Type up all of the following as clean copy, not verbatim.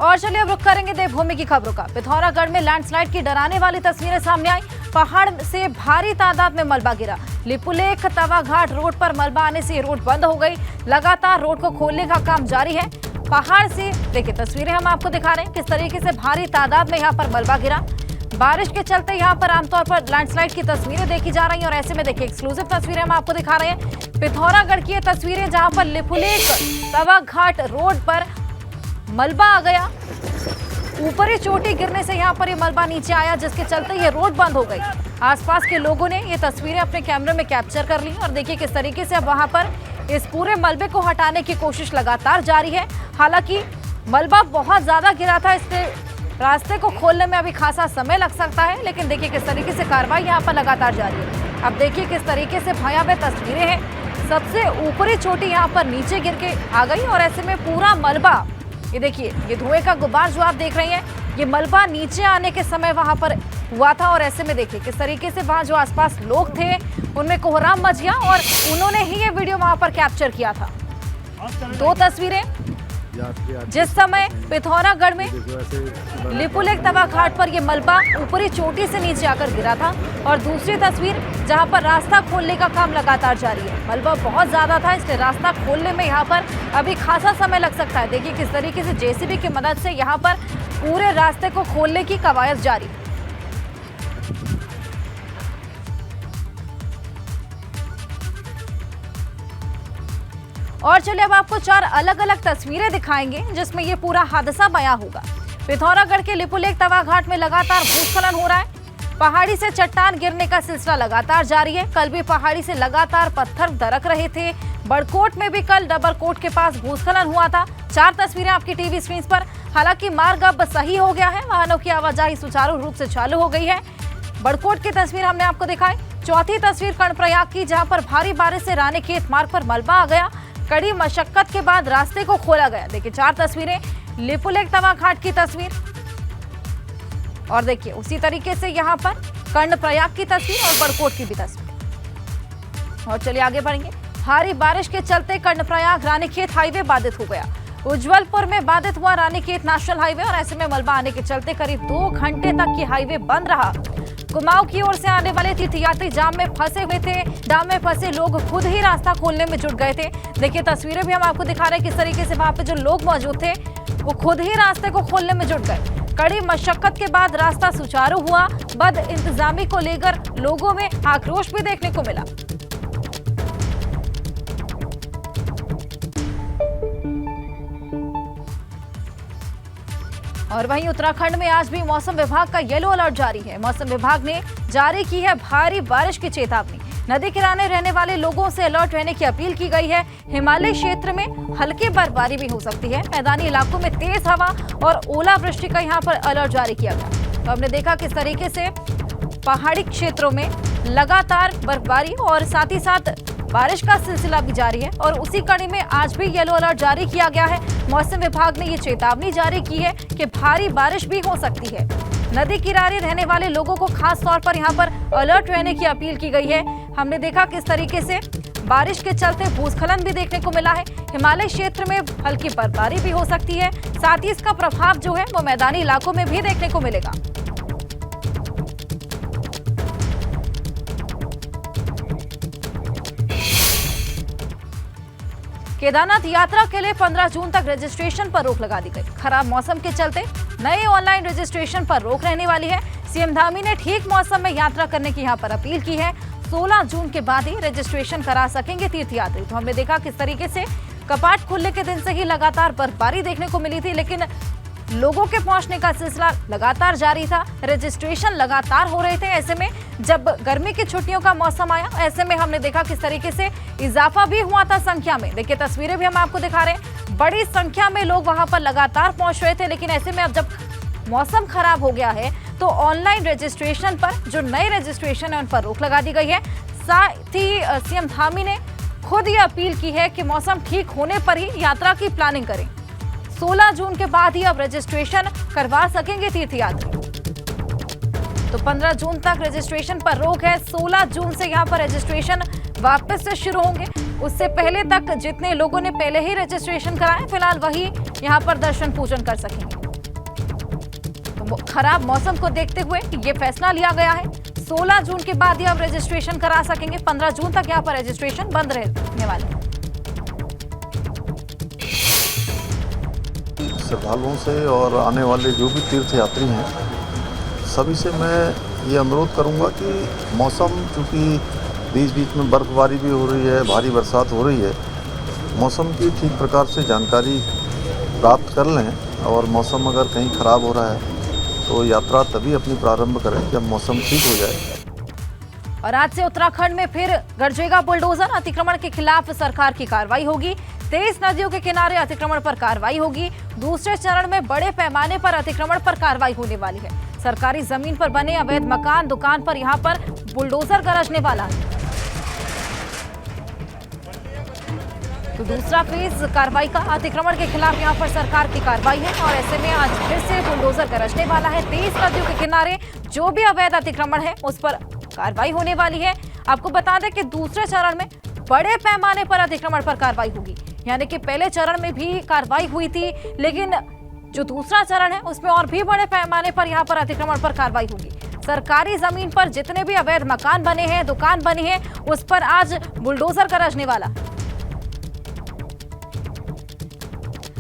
और चलिए अब रुक करेंगे देवभूमि की खबरों का। पिथौरागढ़ में लैंडस्लाइड की डराने वाली तस्वीरें सामने आई। पहाड़ से भारी तादाद में मलबा गिरा। लिपुलेख तवा घाट रोड पर मलबा आने से रोड बंद हो गई। लगातार रोड को खोलने का काम जारी है। पहाड़ से देखिए तस्वीरें हम आपको दिखा रहे हैं किस तरीके से भारी तादाद में यहाँ पर मलबा गिरा। बारिश के चलते यहाँ पर आमतौर पर लैंडस्लाइड की तस्वीरें देखी जा रही हैं और ऐसे में देखिए एक्सक्लूसिव तस्वीरें हम आपको दिखा रहे हैं। पिथौरागढ़ की ये तस्वीरें जहाँ पर लिपुलेख तवा घाट रोड पर मलबा आ गया। ऊपरी चोटी गिरने से यहाँ पर ये मलबा नीचे आया, जिसके चलते ये रोड बंद हो गई। आसपास के लोगों ने ये तस्वीरें अपने कैमरे में कैप्चर कर ली और देखिए किस तरीके से अब वहां पर इस पूरे मलबे को हटाने की कोशिश लगातार जारी है। हालांकि मलबा बहुत ज्यादा गिरा था, इससे रास्ते को खोलने में अभी खासा समय लग सकता है, लेकिन देखिए किस तरीके से कार्रवाई यहाँ पर लगातार जारी है। अब देखिए किस तरीके से भयावह तस्वीरें हैं। सबसे ऊपरी चोटी यहाँ पर नीचे गिर के आ गई और ऐसे में पूरा मलबा, ये देखिए ये धुएं का गुब्बार जो आप देख रहे हैं, ये मलबा नीचे आने के समय वहां पर हुआ था और ऐसे में देखिए किस तरीके से वहां जो आसपास लोग थे उनमें कोहराम मच गया और उन्होंने ही ये वीडियो वहां पर कैप्चर किया था। दो तस्वीरें, जिस समय पिथौरागढ़ में लिपुलेख तवा घाट पर यह मलबा ऊपरी चोटी से नीचे आकर गिरा था और दूसरी तस्वीर जहां पर रास्ता खोलने का काम लगातार जारी है। मलबा बहुत ज्यादा था, इसलिए रास्ता खोलने में यहां पर अभी खासा समय लग सकता है। देखिए किस तरीके से जेसीबी की मदद से यहां पर पूरे रास्ते को खोलने की कवायद जारी है। और चलिए अब आपको 4 अलग अलग तस्वीरें दिखाएंगे जिसमें ये पूरा हादसा बयां होगा। पिथौरागढ़ के लिपुलेख तवा घाट में लगातार भूस्खलन हो रहा है। पहाड़ी से चट्टान गिरने का सिलसिला लगातार जारी है। कल भी पहाड़ी से लगातार पत्थर दरक रहे थे। बड़कोट में भी कल डबल कोट के पास भूस्खलन हुआ था। 4 तस्वीरें आपकी टीवी स्क्रीन पर। हालांकि मार्ग अब सही हो गया है, वाहनों की आवाजाही सुचारू रूप से चालू हो गई है। बड़कोट की तस्वीर हमने आपको दिखाई। चौथी तस्वीर कर्णप्रयाग की, जहां पर भारी बारिश से रानीखेत मार्ग पर मलबा आ गया। कड़ी मशक्कत के बाद रास्ते को खोला गया। देखिए 4 तस्वीरें, लिपुलेख तवा घाट की तस्वीर और देखिए उसी तरीके से यहाँ पर कर्णप्रयाग की तस्वीर और बड़कोट की भी तस्वीर। और चलिए आगे बढ़ेंगे। भारी बारिश के चलते कर्णप्रयाग रानीखेत हाईवे बाधित हो गया। उज्जवलपुर में बाधित हुआ रानीखेत नेशनल हाईवे और ऐसे में मलबा आने के चलते करीब 2 घंटे तक ये हाईवे बंद रहा। कुमाऊं की ओर से आने वाले तीर्थयात्री जाम में फंसे हुए थे। जाम में फंसे लोग खुद ही रास्ता खोलने में जुट गए थे। देखिए तस्वीरें भी हम आपको दिखा रहे हैं किस तरीके से वहां पे जो लोग मौजूद थे वो खुद ही रास्ते को खोलने में जुट गए। कड़ी मशक्कत के बाद रास्ता सुचारू हुआ। बद इंतजामी को लेकर लोगों में आक्रोश भी देखने को मिला। और वहीं उत्तराखंड में आज भी मौसम विभाग का येलो अलर्ट जारी है। मौसम विभाग ने जारी की है भारी बारिश की चेतावनी। नदी किनारे रहने वाले लोगों से अलर्ट रहने की अपील की गई है। हिमालय क्षेत्र में हल्की बर्फबारी भी हो सकती है। मैदानी इलाकों में तेज हवा और ओलावृष्टि का यहाँ पर अलर्ट जारी किया गया। तो हमने देखा किस तरीके से पहाड़ी क्षेत्रों में लगातार बर्फबारी और साथ ही साथ बारिश का सिलसिला भी जारी है और उसी कड़ी में आज भी येलो अलर्ट जारी किया गया है। मौसम विभाग ने ये चेतावनी जारी की है कि भारी बारिश भी हो सकती है। नदी किनारे रहने वाले लोगों को खास तौर पर यहाँ पर अलर्ट रहने की अपील की गई है। हमने देखा किस तरीके से बारिश के चलते भूस्खलन भी देखने को मिला है। हिमालय क्षेत्र में हल्की बर्फबारी भी हो सकती है। साथ ही इसका प्रभाव जो है वो मैदानी इलाकों में भी देखने को मिलेगा। केदारनाथ यात्रा के लिए 15 जून तक रजिस्ट्रेशन पर रोक लगा दी गई। खराब मौसम के चलते नए ऑनलाइन रजिस्ट्रेशन पर रोक रहने वाली है। सीएम धामी ने ठीक मौसम में यात्रा करने की यहां पर अपील की है। 16 जून के बाद ही रजिस्ट्रेशन करा सकेंगे तीर्थयात्री। तो हमने देखा किस तरीके से कपाट खुलने के दिन से ही लगातार बर्फबारी देखने को मिली थी, लेकिन लोगों के पहुंचने का सिलसिला लगातार जारी था। रजिस्ट्रेशन लगातार हो रहे थे। ऐसे में जब गर्मी की छुट्टियों का मौसम आया, ऐसे में हमने देखा किस तरीके से इजाफा भी हुआ था संख्या में। देखिए तस्वीरें भी हम आपको दिखा रहे हैं। बड़ी संख्या में लोग वहां पर लगातार पहुंच रहे थे, लेकिन ऐसे में अब जब मौसम खराब हो गया है तो ऑनलाइन रजिस्ट्रेशन पर जो नए रजिस्ट्रेशन है उन पर रोक लगा दी गई है। साथ ही सीएम धामी ने खुद ये अपील की है कि मौसम ठीक होने पर ही यात्रा की प्लानिंग करें। 16 जून के बाद ही अब रजिस्ट्रेशन करवा सकेंगे तीर्थयात्री। तो 15 जून तक रजिस्ट्रेशन पर रोक है। 16 जून से यहाँ पर रजिस्ट्रेशन वापस से शुरू होंगे। उससे पहले तक जितने लोगों ने पहले ही रजिस्ट्रेशन कराए, फिलहाल वही यहाँ पर दर्शन पूजन कर सकेंगे। खराब मौसम को देखते हुए ये फैसला लिया गया है। 16 जून के बाद ही अब रजिस्ट्रेशन करा सकेंगे। 15 जून तक यहाँ पर रजिस्ट्रेशन बंद रहने वाला है। श्रद्धालुओं से और आने वाले जो भी तीर्थ यात्री हैं, सभी से मैं ये अनुरोध करूंगा कि मौसम, चूँकि बीच बीच में बर्फबारी भी हो रही है, भारी बरसात हो रही है, मौसम की ठीक प्रकार से जानकारी प्राप्त कर लें। और मौसम अगर कहीं ख़राब हो रहा है तो यात्रा तभी अपनी प्रारंभ करें जब मौसम ठीक हो जाए। और आज से उत्तराखंड में फिर गरजेगा बुलडोजर। अतिक्रमण के खिलाफ सरकार की कार्रवाई होगी। 23 नदियों के किनारे अतिक्रमण पर कार्रवाई होगी। दूसरे चरण में बड़े पैमाने पर अतिक्रमण पर कार्रवाई होने वाली है। सरकारी जमीन पर बने अवैध मकान, दुकान पर यहां पर बुलडोजर गरजने वाला है। तो दूसरा फेज कार्रवाई का अतिक्रमण के खिलाफ यहां पर सरकार की कार्रवाई है और ऐसे में आज फिर से बुलडोजर गरजने वाला है। 23 नदियों के किनारे जो भी अवैध अतिक्रमण है उस पर कार्रवाई होने वाली है। आपको बता दें कि दूसरे चरण में बड़े पैमाने पर अतिक्रमण पर कार्रवाई होगी। यानी कि पहले चरण में भी कार्रवाई हुई थी, लेकिन जो दूसरा चरण है उसमें और भी बड़े पैमाने पर यहाँ पर अतिक्रमण पर कार्रवाई होगी। सरकारी जमीन पर जितने भी अवैध मकान बने हैं, दुकान बनी है, उस पर आज बुलडोजर गरजने वाला।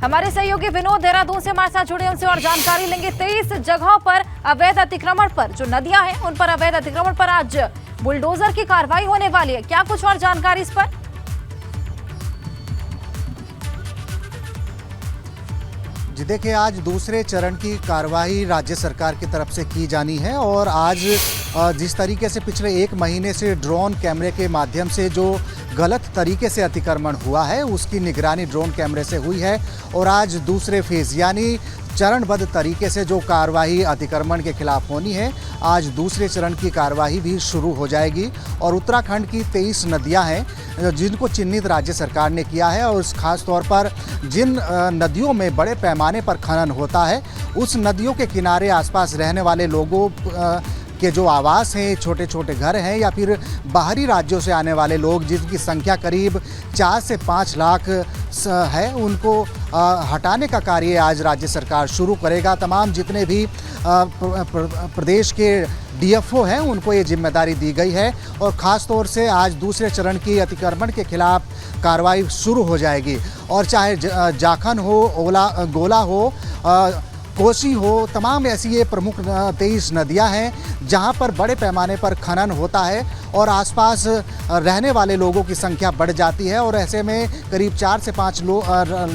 हमारे सहयोगी विनोद देहरादून से हमारे साथ जुड़े, उनसे और जानकारी लेंगे। 23 जगहों पर अवैध अतिक्रमण पर, जो नदियां हैं उन पर अवैध अतिक्रमण पर आज बुलडोजर की कार्रवाई होने वाली है। क्या कुछ और जानकारी इस पर? जी देखिए, आज दूसरे चरण की कार्रवाई राज्य सरकार की तरफ से की जानी है और आज जिस तरीके से पिछले 1 महीने से ड्रोन कैमरे के माध्यम से जो गलत तरीके से अतिक्रमण हुआ है उसकी निगरानी ड्रोन कैमरे से हुई है और आज दूसरे फेज यानी चरणबद्ध तरीके से जो कार्रवाई अतिक्रमण के खिलाफ होनी है, आज दूसरे चरण की कार्रवाई भी शुरू हो जाएगी। और उत्तराखंड की 23 नदियां हैं जिनको चिन्हित राज्य सरकार ने किया है और खास तौर पर जिन नदियों में बड़े पैमाने पर खनन होता है उस नदियों के किनारे आसपास रहने वाले लोगों के जो आवास हैं, छोटे छोटे घर हैं या फिर बाहरी राज्यों से आने वाले लोग जिनकी संख्या करीब 4 से 5 लाख है, उनको हटाने का कार्य आज राज्य सरकार शुरू करेगा। तमाम जितने भी प्रदेश के डीएफओ हैं उनको ये जिम्मेदारी दी गई है और ख़ास तौर से आज दूसरे चरण की अतिक्रमण के खिलाफ कार्रवाई शुरू हो जाएगी। और चाहे जाखन हो, गोला हो, कोसी हो, तमाम ऐसी ये प्रमुख 23 नदियां हैं जहां पर बड़े पैमाने पर खनन होता है और आसपास रहने वाले लोगों की संख्या बढ़ जाती है और ऐसे में करीब 4 से 5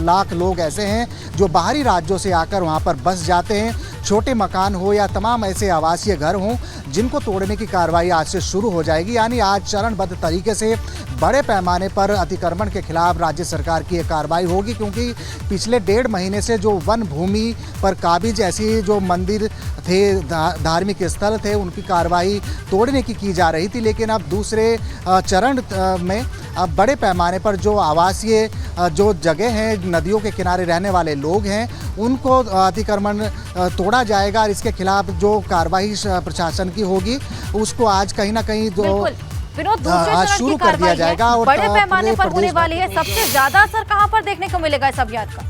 लाख लोग ऐसे हैं जो बाहरी राज्यों से आकर वहां पर बस जाते हैं। छोटे मकान हो या तमाम ऐसे आवासीय घर हों जिनको तोड़ने की कार्रवाई आज से शुरू हो जाएगी। यानी आज चरणबद्ध तरीके से बड़े पैमाने पर अतिक्रमण के खिलाफ राज्य सरकार की एक कार्रवाई होगी, क्योंकि पिछले 1.5 महीने से जो वन भूमि पर काबिज ऐसी जो मंदिर थे, धार्मिक स्थल थे, उनकी कार्रवाई तोड़ने की जा रही थी। लेकिन अब दूसरे चरण में अब बड़े पैमाने पर जो आवासीय जो जगह हैं, नदियों के किनारे रहने वाले लोग हैं, उनको अतिक्रमण तोड़ा जाएगा और इसके खिलाफ जो कार्रवाई प्रशासन की होगी उसको आज कहीं ना कहीं विनोद, दूसरे चरण शुरू की कर दिया जाएगा और बड़े पैमाने पर होने वाली है। सबसे ज्यादा असर कहां पर देखने को मिलेगा इस अभियान का?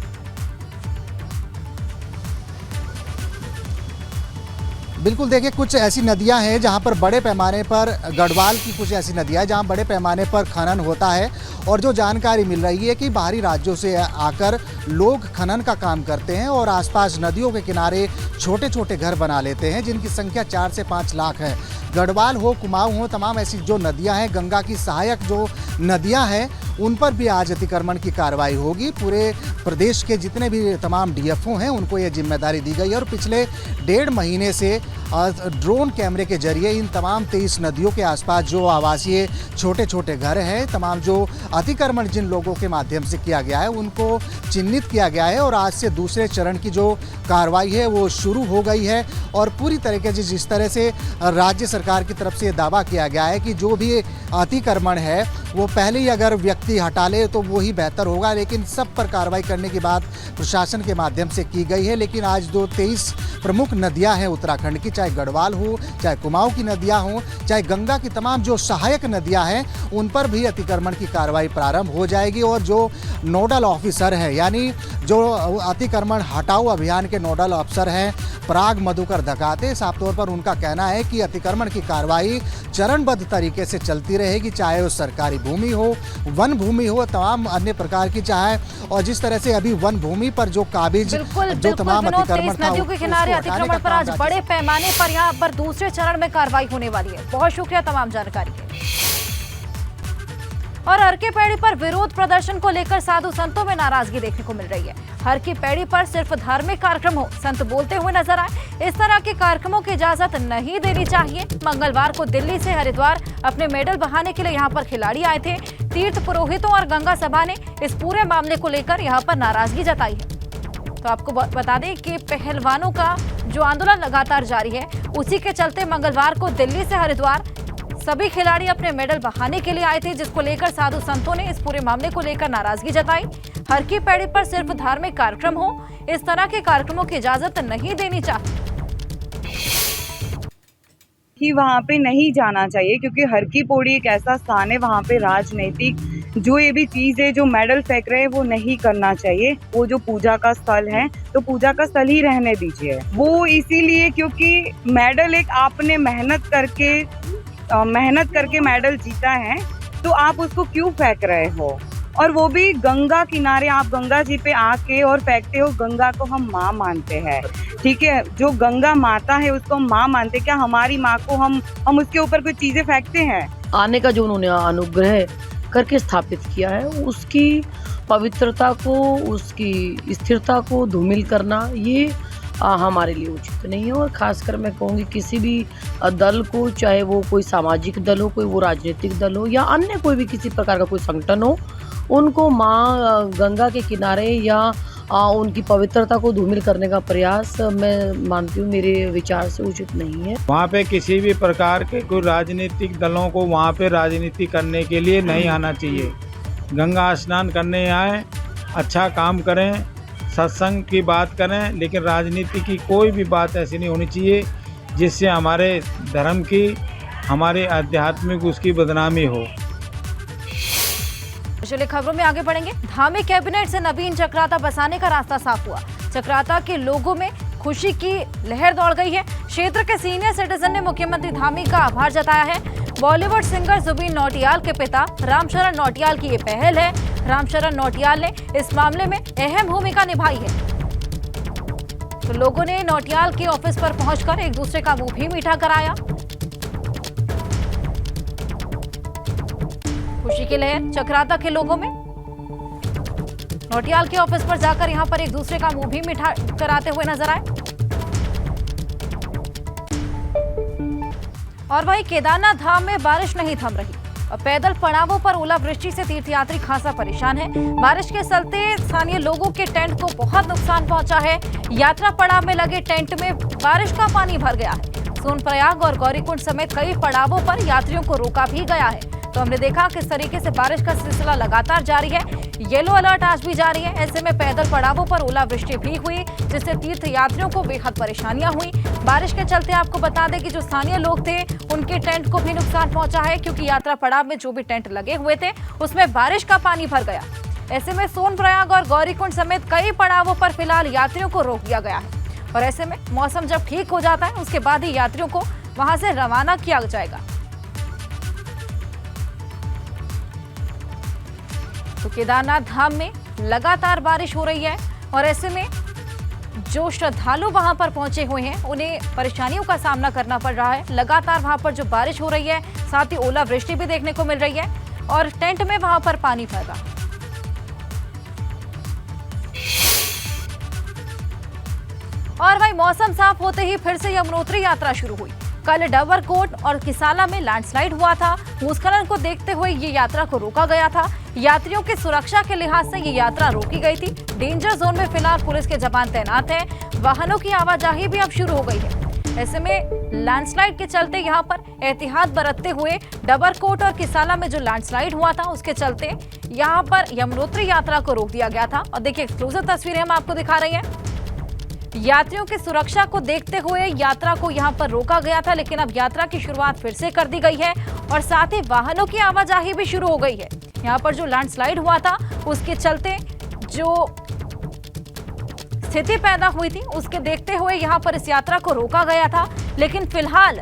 बिल्कुल, देखिए कुछ ऐसी नदियां हैं जहां पर बड़े पैमाने पर, गढ़वाल की कुछ ऐसी नदियां हैं जहां बड़े पैमाने पर खनन होता है और जो जानकारी मिल रही है कि बाहरी राज्यों से आकर लोग खनन का काम करते हैं और आसपास नदियों के किनारे छोटे छोटे घर बना लेते हैं जिनकी संख्या 4 से 5 लाख है। गढ़वाल हो, कुमाऊं हो, तमाम ऐसी जो नदियां हैं, गंगा की सहायक जो नदियां हैं, उन पर भी आज अतिक्रमण की कार्रवाई होगी। पूरे प्रदेश के जितने भी तमाम डीएफओ हैं उनको ये जिम्मेदारी दी गई है और पिछले 1.5 महीने से ड्रोन कैमरे के जरिए इन तमाम 23 नदियों के आसपास जो आवासीय छोटे छोटे घर हैं, तमाम जो अतिक्रमण जिन लोगों के माध्यम से किया गया है उनको चिन्हित किया गया है और आज से दूसरे चरण की जो कार्रवाई है वो शुरू हो गई है। और पूरी तरीके से जिस तरह से राज्य सरकार की तरफ से दावा किया गया है कि जो भी अतिक्रमण है वो पहले ही अगर व्यक्ति हटा ले तो वो ही बेहतर होगा, लेकिन सब पर कार्रवाई करने की बात प्रशासन के माध्यम से की गई है। लेकिन आज जो 23 प्रमुख नदियां हैं उत्तराखंड की, चाहे गढ़वाल हो, चाहे कुमाऊं की नदियां हो, चाहे गंगा की तमाम जो सहायक नदियां हैं, उन पर भी अतिक्रमण की कार्रवाई प्रारंभ हो जाएगी। और जो नोडल ऑफिसर है, यानी जो अतिक्रमण हटाओ अभियान के नोडल अफसर हैं, पराग मधुकर धकाते। साफ तौर पर उनका कहना है कि अतिक्रमण की कार्रवाई चरणबद्ध तरीके से चलती रहेगी, चाहे वो सरकारी भूमि हो, वन भूमि हो, तमाम अन्य प्रकार की चाहे। और जिस तरह से अभी वन भूमि पर जो काबिज जो तमाम अतिक्रमण था, नदियों के किनारे अतिक्रमण पर आज बड़े पैमाने पर यहाँ पर दूसरे चरण में कार्रवाई होने वाली है। बहुत शुक्रिया तमाम जानकारी के। और हर की पैड़ी पर विरोध प्रदर्शन को लेकर साधु संतों में नाराजगी देखने को मिल रही है। हर की पैड़ी पर सिर्फ धार्मिक कार्यक्रम हो, संत बोलते हुए नजर आए। इस तरह के कार्यक्रमों की इजाजत नहीं देनी चाहिए। मंगलवार को दिल्ली से हरिद्वार अपने मेडल बहाने के लिए यहाँ पर खिलाड़ी आए थे। तीर्थ पुरोहितों और गंगा सभा ने इस पूरे मामले को लेकर यहाँ पर नाराजगी जताई है। तो आपको बता दें कि पहलवानों का जो आंदोलन लगातार जारी है, उसी के चलते मंगलवार को दिल्ली से हरिद्वार सभी खिलाड़ी अपने मेडल बहाने के लिए आए थे, जिसको लेकर साधु संतों ने इस पूरे मामले को लेकर नाराजगी जताई। हर की पैड़ी पर सिर्फ धार्मिक कार्यक्रम हो, इस तरह के कार्यक्रमों की इजाजत नहीं देनी चाहिए कि वहाँ पे नहीं जाना चाहिए, क्योंकि हर की पौड़ी एक ऐसा स्थान है, वहाँ पे राजनीतिक जो ये भी चीज है, जो मेडल फेंक रहे हैं, वो नहीं करना चाहिए। वो जो पूजा का स्थल है, तो पूजा का स्थल ही रहने दीजिए। वो इसीलिए क्योंकि मेडल एक आपने मेहनत करके मेडल जीता है, तो आप उसको क्यों फेंक रहे हो? और वो भी गंगा किनारे, आप गंगा जी पे आके और फेंकते हो। गंगा को हम माँ मानते हैं, ठीक है, जो गंगा माता है उसको हम माँ मानते हैं। क्या हमारी माँ को हम उसके ऊपर कोई चीजें फेंकते हैं? आने का जो उन्होंने अनुग्रह करके स्थापित किया है, उसकी पवित्रता को, उसकी स्थिरता को धूमिल करना, ये हमारे लिए उचित नहीं है। और खासकर मैं कहूँगी किसी भी दल को, चाहे वो कोई सामाजिक दल हो, कोई वो राजनीतिक दल हो, या अन्य कोई भी किसी प्रकार का कोई संगठन हो, उनको माँ गंगा के किनारे या उनकी पवित्रता को धूमिल करने का प्रयास मैं मानती हूँ मेरे विचार से उचित नहीं है। वहाँ पे किसी भी प्रकार के कोई राजनीतिक दलों को वहाँ पे राजनीति करने के लिए नहीं आना चाहिए। गंगा स्नान करने आए, अच्छा काम करें, सत्संग की बात करें, लेकिन राजनीति की कोई भी बात ऐसी नहीं होनी चाहिए जिससे हमारे धर्म की, हमारे आध्यात्मिक उसकी बदनामी हो। चलिए खबरों में आगे बढ़ेंगे। धामी कैबिनेट से नवीन चक्राता बसाने का रास्ता साफ हुआ। चक्राता के लोगों में खुशी की लहर दौड़ गई है। क्षेत्र के सीनियर सिटीजन ने मुख्यमंत्री धामी का आभार जताया है। बॉलीवुड सिंगर जुबिन नौटियाल के पिता रामशरण नौटियाल की ये पहल है। रामशरण नौटियाल ने इस मामले में अहम भूमिका निभाई है। तो लोगों ने नौटियाल के ऑफिस पर पहुंचकर एक दूसरे का मुंह भी मीठा कराया। खुशी की लहर चक्राता के लोगों में। नौटियाल के ऑफिस पर जाकर यहां पर एक दूसरे का मुंह भी मीठा कराते हुए नजर आए। और वहीं केदारनाथ धाम में बारिश नहीं थम रही और पैदल पड़ावों पर ओलावृष्टि से तीर्थयात्री खासा परेशान है। बारिश के चलते स्थानीय लोगों के टेंट को बहुत नुकसान पहुंचा है। यात्रा पड़ाव में लगे टेंट में बारिश का पानी भर गया है। सोनप्रयाग और गौरीकुंड समेत कई पड़ावों पर यात्रियों को रोका भी गया है। तो हमने देखा किस तरीके से बारिश का सिलसिला लगातार जारी है। येलो अलर्ट आज भी जारी है। ऐसे में पैदल पड़ावों पर ओलावृष्टि भी हुई, जिससे तीर्थ यात्रियों को बेहद परेशानियां हुई। बारिश के चलते आपको बता दें कि जो स्थानीय लोग थे, उनके टेंट को भी नुकसान पहुंचा है, क्योंकि यात्रा पड़ाव में जो भी टेंट लगे हुए थे, उसमें बारिश का पानी भर गया। ऐसे में सोनप्रयाग और गौरीकुंड समेत कई पड़ावों पर फिलहाल यात्रियों को रोक दिया गया है। और ऐसे में मौसम जब ठीक हो जाता है, उसके बाद ही यात्रियों को वहां से रवाना किया जाएगा। तो केदारनाथ धाम में लगातार बारिश हो रही है और ऐसे में जो श्रद्धालु वहां पर पहुंचे हुए हैं, उन्हें परेशानियों का सामना करना पड़ रहा है। लगातार वहां पर जो बारिश हो रही है, साथ ही ओलावृष्टि भी देखने को मिल रही है और टेंट में वहां पर पानी भर रहा है। और वहीं मौसम साफ होते ही फिर से यमुनोत्री यात्रा शुरू हुई। कल डबरकोट और किसाला में लैंडस्लाइड हुआ था। भूस्खलन को देखते हुए ये यात्रा को रोका गया था। यात्रियों की सुरक्षा के लिहाज से ये यात्रा रोकी गई थी। डेंजर जोन में फिलहाल पुलिस के जवान तैनात हैं। वाहनों की आवाजाही भी अब शुरू हो गई है। ऐसे में लैंडस्लाइड के चलते यहाँ पर एहतियात बरतते हुए डबरकोट और किसाला में जो लैंडस्लाइड हुआ था, उसके चलते यहाँ पर यमुनोत्री यात्रा को रोक दिया गया था। और देखिए एक्सक्लूसिव तस्वीरें हम आपको दिखा रहे हैं। यात्रियों की सुरक्षा को देखते हुए यात्रा को यहां पर रोका गया था, लेकिन अब यात्रा की शुरुआत फिर से कर दी गई है और साथ ही वाहनों की आवाजाही भी शुरू हो गई है। यहां पर जो लैंडस्लाइड हुआ था, उसके चलते जो स्थिति पैदा हुई थी, उसके देखते हुए यहां पर इस यात्रा को रोका गया था। लेकिन फिलहाल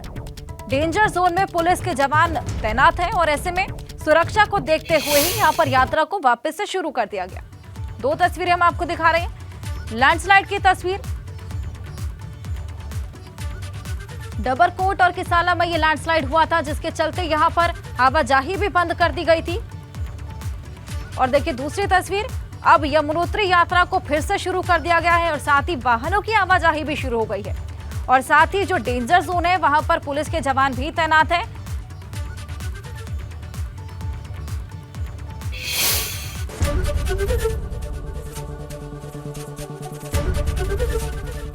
डेंजर जोन में पुलिस के जवान तैनात हैं और ऐसे में सुरक्षा को देखते हुए ही यहां पर यात्रा को वापस से शुरू कर दिया गया। 2 तस्वीरें हम आपको दिखा रहे हैं। लैंडस्लाइड की तस्वीर, डबरकोट और किसाला में ये लैंडस्लाइड हुआ था, जिसके चलते यहां पर आवाजाही भी बंद कर दी गई थी। और देखिए दूसरी तस्वीर, अब यमुनोत्री यात्रा को फिर से शुरू कर दिया गया है और साथ ही वाहनों की आवाजाही भी शुरू हो गई है। और साथ ही जो डेंजर जोन है वहां पर पुलिस के जवान भी तैनात हैं।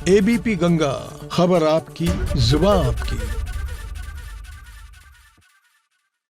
एबीपी गंगा, खबर आपकी, जुबान आपकी।